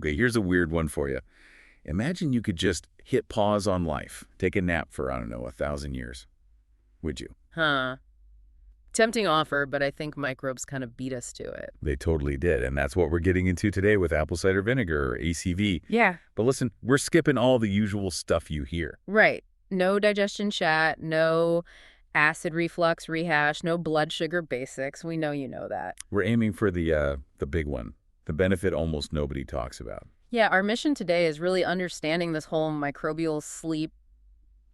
Okay, here's a weird one for you. Imagine you could just hit pause on life, take a nap for, I don't know, 1,000 years. Would you? Huh. Tempting offer, but I think microbes kind of beat us to it. They totally did, and that's what we're getting into today with apple cider vinegar, or ACV. Yeah. But listen, we're skipping all the usual stuff you hear. Right. No digestion chat, no acid reflux rehash, no blood sugar basics. We know you know that. We're aiming for the big one, the benefit almost nobody talks about. Yeah, our mission today is really understanding this whole microbial sleep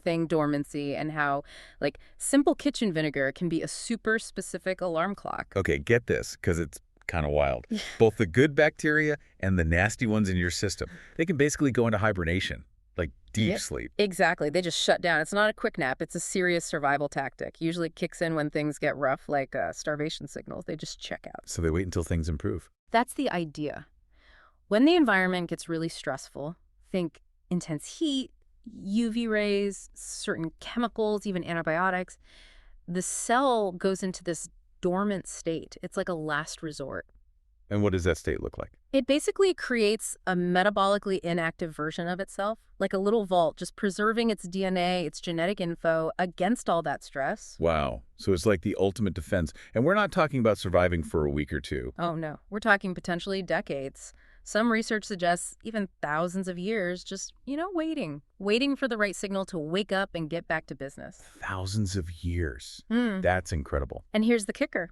thing, dormancy, and how, like, simple kitchen vinegar can be a super specific alarm clock. Okay, get this, because it's kind of wild. Both the good bacteria and the nasty ones in your system, they can basically go into hibernation, like deep sleep. Exactly. They just shut down. It's not a quick nap. It's a serious survival tactic. Usually kicks in when things get rough, like starvation signals. They just check out. So they wait until things improve. That's the idea. When the environment gets really stressful, think intense heat, UV rays, certain chemicals, even antibiotics, the cell goes into this dormant state. It's like a last resort. And what does that state look like? It basically creates a metabolically inactive version of itself, like a little vault, just preserving its DNA, its genetic info against all that stress. Wow. So it's like the ultimate defense. And we're not talking about surviving for a week or two. Oh, no. We're talking potentially decades. Some research suggests even thousands of years, just, waiting for the right signal to wake up and get back to business. Thousands of years. That's incredible. And here's the kicker.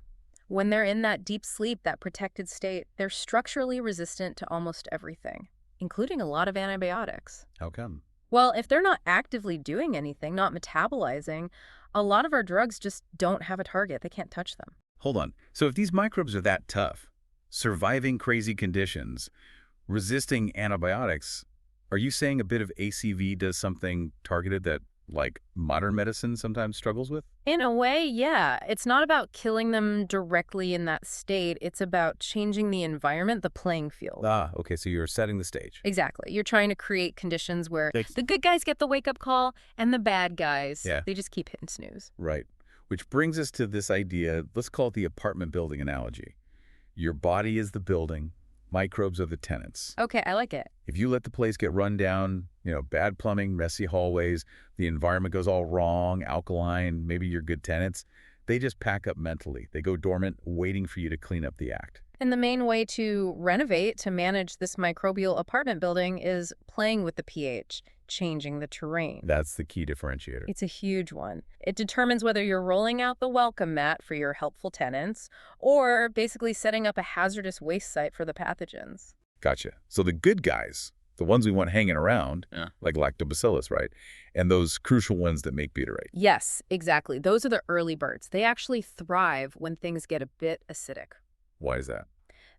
When they're in that deep sleep, that protected state, they're structurally resistant to almost everything, including a lot of antibiotics. How come? Well, if they're not actively doing anything, not metabolizing, a lot of our drugs just don't have a target. They can't touch them. Hold on. So if these microbes are that tough, surviving crazy conditions, resisting antibiotics, are you saying a bit of ACV does something targeted that, like, modern medicine sometimes struggles with? In a way, yeah. It's not about killing them directly in that state. It's about changing the environment, the playing field. Ah, okay, so you're setting the stage. Exactly. You're trying to create conditions where the good guys get the wake-up call and the bad guys, they just keep hitting snooze. Right. Which brings us to this idea, let's call it the apartment building analogy. Your body is the building, microbes are the tenants. Okay, I like it. If you let the place get run down, bad plumbing, messy hallways, the environment goes all wrong, alkaline, maybe you're good tenants, they just pack up mentally. They go dormant, waiting for you to clean up the act. And the main way to renovate, to manage this microbial apartment building is playing with the pH, changing the terrain. That's the key differentiator. It's a huge one. It determines whether you're rolling out the welcome mat for your helpful tenants or basically setting up a hazardous waste site for the pathogens. Gotcha. So the good guys, the ones we want hanging around, like lactobacillus, right? And those crucial ones that make butyrate. Yes, exactly. Those are the early birds. They actually thrive when things get a bit acidic. Why is that?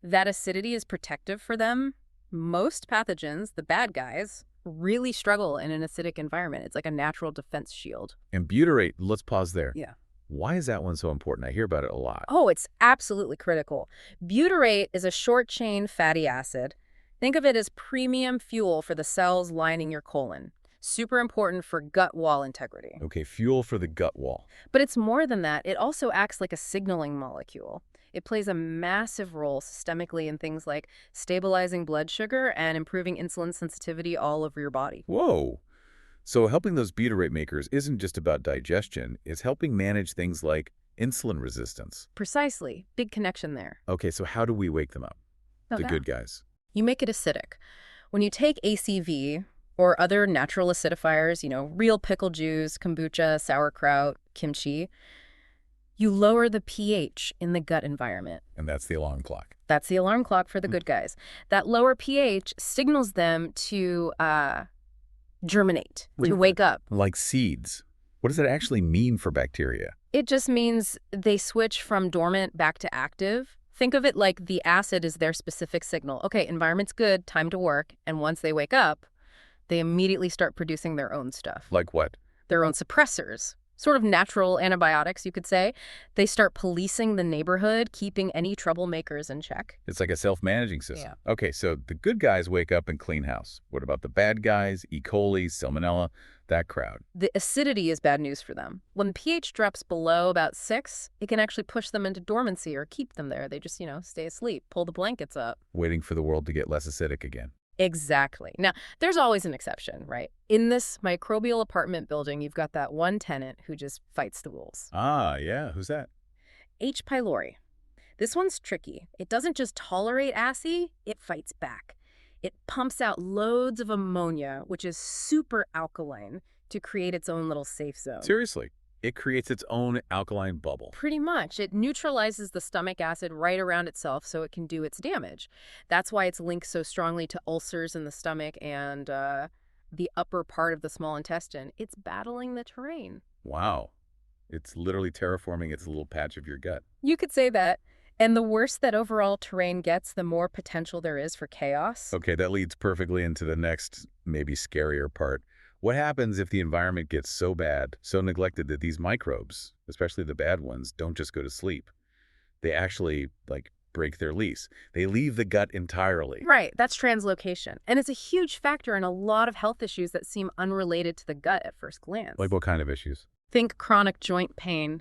That acidity is protective for them. Most pathogens, the bad guys, really struggle in an acidic environment. It's like a natural defense shield. And butyrate, let's pause there. Yeah. Why is that one so important? I hear about it a lot. Oh, it's absolutely critical. Butyrate is a short-chain fatty acid. Think of it as premium fuel for the cells lining your colon. Super important for gut wall integrity. Okay, fuel for the gut wall. But it's more than that. It also acts like a signaling molecule. It plays a massive role systemically in things like stabilizing blood sugar and improving insulin sensitivity all over your body. Whoa. So helping those butyrate makers isn't just about digestion. It's helping manage things like insulin resistance. Precisely. Big connection there. Okay, so how do we wake them up? The good guys. You make it acidic. When you take ACV or other natural acidifiers, real pickle juice, kombucha, sauerkraut, kimchi, you lower the pH in the gut environment. And that's the alarm clock. That's the alarm clock for the good guys. That lower pH signals them to germinate, to wake up. Like seeds. What does that actually mean for bacteria? It just means they switch from dormant back to active. Think of it like the acid is their specific signal. Okay, environment's good, time to work. And once they wake up, they immediately start producing their own stuff. Like what? Their own suppressors. sort of natural antibiotics, you could say. They start policing the neighborhood, keeping any troublemakers in check. It's like a self-managing system. Yeah. Okay, so the good guys wake up and clean house. What about the bad guys? E. coli, salmonella, that crowd. The acidity is bad news for them. When pH drops below about 6, it can actually push them into dormancy or keep them there. They just, stay asleep, pull the blankets up. Waiting for the world to get less acidic again. Exactly. Now, there's always an exception, right? In this microbial apartment building, you've got that one tenant who just fights the rules. Ah, yeah. Who's that? H. pylori. This one's tricky. It doesn't just tolerate acid, it fights back. It pumps out loads of ammonia, which is super alkaline, to create its own little safe zone. Seriously, it creates its own alkaline bubble. Pretty much. It neutralizes the stomach acid right around itself so it can do its damage. That's why it's linked so strongly to ulcers in the stomach and the upper part of the small intestine. It's battling the terrain. Wow. It's literally terraforming its little patch of your gut. You could say that. And the worse that overall terrain gets, the more potential there is for chaos. Okay, that leads perfectly into the next, maybe scarier part. What happens if the environment gets so bad, so neglected that these microbes, especially the bad ones, don't just go to sleep? They actually, break their lease. They leave the gut entirely. Right, that's translocation. And it's a huge factor in a lot of health issues that seem unrelated to the gut at first glance. Like what kind of issues? Think chronic joint pain,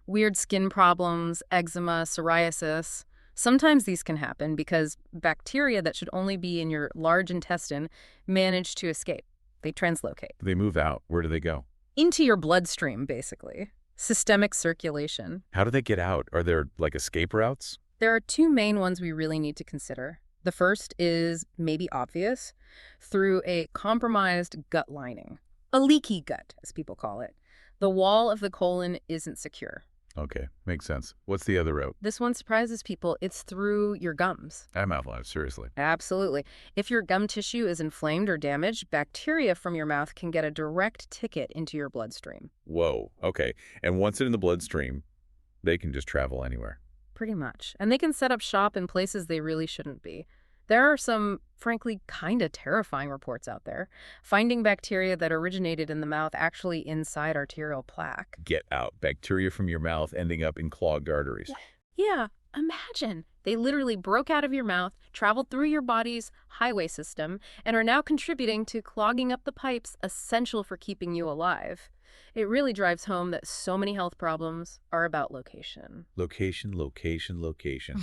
weird skin problems, eczema, psoriasis. Sometimes these can happen because bacteria that should only be in your large intestine manage to escape. They translocate. They move out. Where do they go? Into your bloodstream, basically. Systemic circulation. How do they get out? Are there, escape routes? There are 2 main ones we really need to consider. The first is maybe obvious, through a compromised gut lining. A leaky gut, as people call it. The wall of the colon isn't secure. Okay, makes sense. What's the other route? This one surprises people. It's through your gums. I'm out loud, seriously. Absolutely. If your gum tissue is inflamed or damaged, bacteria from your mouth can get a direct ticket into your bloodstream. Whoa, okay. And once it's in the bloodstream, they can just travel anywhere. Pretty much. And they can set up shop in places they really shouldn't be. There are some, frankly, kind of terrifying reports out there, finding bacteria that originated in the mouth actually inside arterial plaque. Get out. Bacteria from your mouth ending up in clogged arteries. Yeah, imagine. They literally broke out of your mouth, traveled through your body's highway system, and are now contributing to clogging up the pipes essential for keeping you alive. It really drives home that so many health problems are about location. Location, location, location.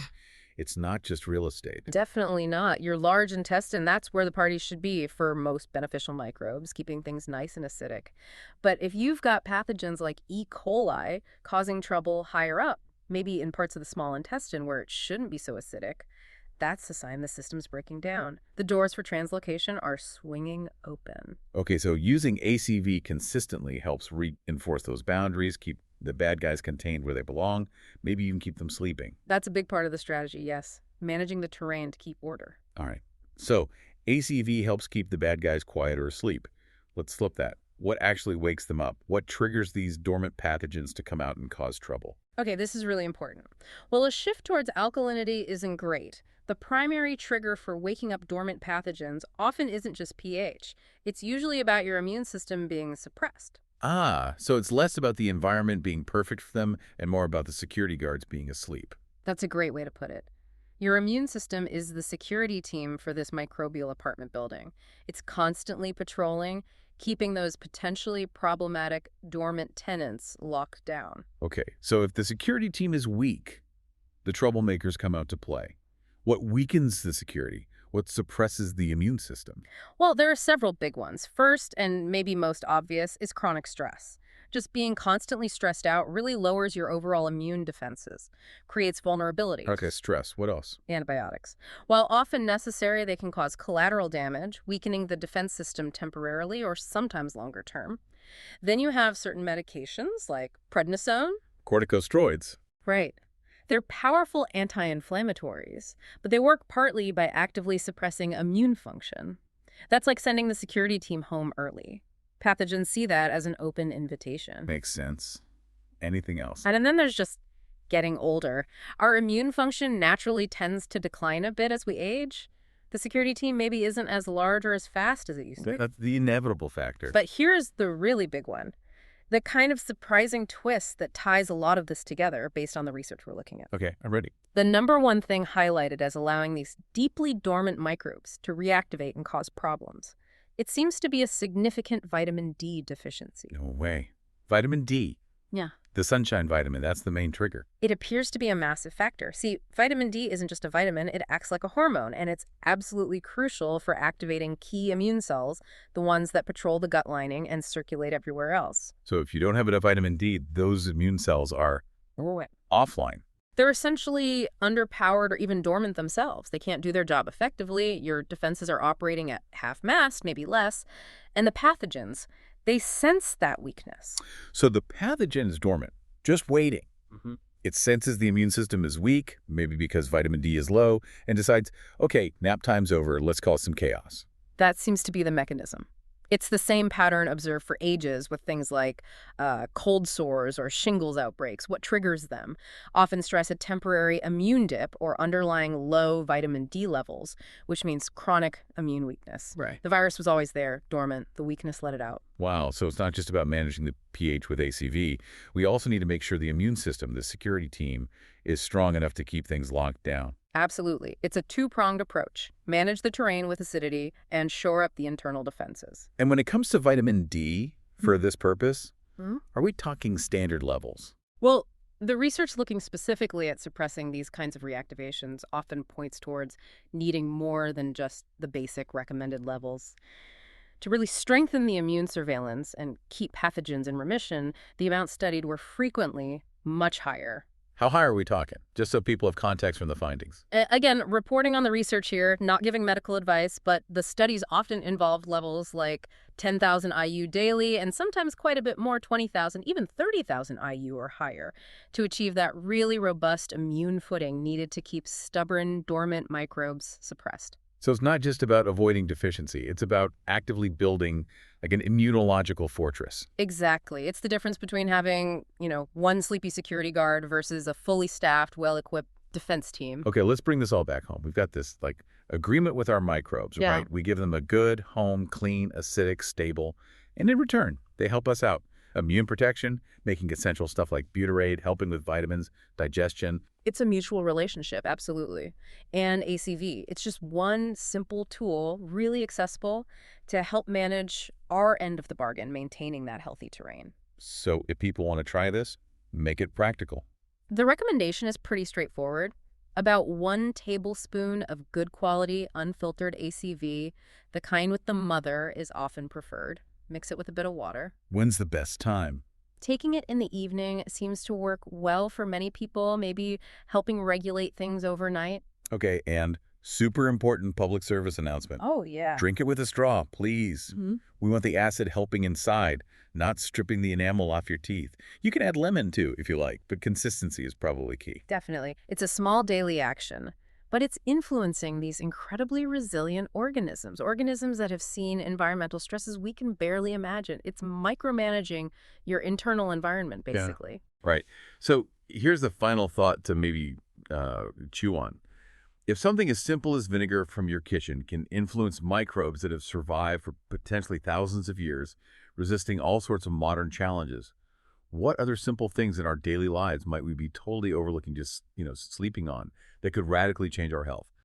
It's not just real estate. Definitely not. Your large intestine, that's where the party should be for most beneficial microbes, keeping things nice and acidic. But if you've got pathogens like E. coli causing trouble higher up, maybe in parts of the small intestine where it shouldn't be so acidic, that's a sign the system's breaking down. The doors for translocation are swinging open. Okay, so using ACV consistently helps reinforce those boundaries, keep the bad guys contained where they belong, maybe even keep them sleeping. That's a big part of the strategy, yes. Managing the terrain to keep order. All right. So ACV helps keep the bad guys quiet or asleep. Let's flip that. What actually wakes them up? What triggers these dormant pathogens to come out and cause trouble? Okay, this is really important. Well, a shift towards alkalinity isn't great. The primary trigger for waking up dormant pathogens often isn't just pH. It's usually about your immune system being suppressed. Ah, so it's less about the environment being perfect for them and more about the security guards being asleep. That's a great way to put it. Your immune system is the security team for this microbial apartment building. It's constantly patrolling, keeping those potentially problematic dormant tenants locked down. Okay, so if the security team is weak, the troublemakers come out to play. What weakens the security? What suppresses the immune system? Well, there are several big ones. First, and maybe most obvious, is chronic stress. Just being constantly stressed out really lowers your overall immune defenses, creates vulnerability. Okay, stress. What else? Antibiotics. While often necessary, they can cause collateral damage, weakening the defense system temporarily or sometimes longer term. Then you have certain medications like prednisone. Corticosteroids. Right. They're powerful anti-inflammatories, but they work partly by actively suppressing immune function. That's like sending the security team home early. Pathogens see that as an open invitation. Makes sense. Anything else? And then there's just getting older. Our immune function naturally tends to decline a bit as we age. The security team maybe isn't as large or as fast as it used to be. That's the inevitable factor. But here's the really big one. the kind of surprising twist that ties a lot of this together based on the research we're looking at. Okay, I'm ready. The number one thing highlighted as allowing these deeply dormant microbes to reactivate and cause problems. It seems to be a significant vitamin D deficiency. No way. Vitamin D, Yeah. the sunshine vitamin, that's the main trigger. It appears to be a massive factor. See, vitamin D isn't just a vitamin, it acts like a hormone, and it's absolutely crucial for activating key immune cells, the ones that patrol the gut lining and circulate everywhere else. So if you don't have enough vitamin D, those immune cells are offline. They're essentially underpowered or even dormant themselves. They can't do their job effectively. Your defenses are operating at half-mast, maybe less. And the pathogens, they sense that weakness. So the pathogen is dormant, just waiting. Mm-hmm. It senses the immune system is weak, maybe because vitamin D is low, and decides, okay, nap time's over, let's cause some chaos. That seems to be the mechanism. It's the same pattern observed for ages with things like cold sores or shingles outbreaks. What triggers them? Often stress a temporary immune dip or underlying low vitamin D levels, which means chronic immune weakness. Right. The virus was always there, dormant. The weakness let it out. Wow, so it's not just about managing the pH with ACV. We also need to make sure the immune system, the security team, is strong enough to keep things locked down. Absolutely. It's a two-pronged approach. Manage the terrain with acidity and shore up the internal defenses. And when it comes to vitamin D, for this purpose, Hmm? are we talking standard levels? Well, the research looking specifically at suppressing these kinds of reactivations often points towards needing more than just the basic recommended levels. To really strengthen the immune surveillance and keep pathogens in remission, the amounts studied were frequently much higher. How high are we talking? Just so people have context from the findings. Again, reporting on the research here, not giving medical advice, but the studies often involved levels like 10,000 IU daily and sometimes quite a bit more, 20,000, even 30,000 IU or higher, to achieve that really robust immune footing needed to keep stubborn, dormant microbes suppressed. So it's not just about avoiding deficiency. It's about actively building like an immunological fortress. Exactly. It's the difference between having, one sleepy security guard versus a fully staffed, well-equipped defense team. Okay, let's bring this all back home. We've got this like agreement with our microbes, Yeah. right? We give them a good home, clean, acidic, stable, and in return, they help us out. Immune protection, making essential stuff like butyrate, helping with vitamins, digestion. It's a mutual relationship, absolutely. And ACV, it's just one simple tool, really accessible, to help manage our end of the bargain, maintaining that healthy terrain. So if people want to try this, make it practical. The recommendation is pretty straightforward. About 1 tablespoon of good quality, unfiltered ACV, the kind with the mother, is often preferred. Mix it with a bit of water. When's the best time? Taking it in the evening seems to work well for many people, maybe helping regulate things overnight. Okay, and super important public service announcement. Oh, yeah. Drink it with a straw, please. Mhm. We want the acid helping inside, not stripping the enamel off your teeth. You can add lemon too, if you like, but consistency is probably key. Definitely. It's a small daily action, but it's influencing these incredibly resilient organisms that have seen environmental stresses we can barely imagine. It's micromanaging your internal environment, basically. Right. So here's the final thought to maybe chew on. If something as simple as vinegar from your kitchen can influence microbes that have survived for potentially thousands of years, resisting all sorts of modern challenges, what other simple things in our daily lives might we be totally overlooking, just, sleeping on, that could radically change our health?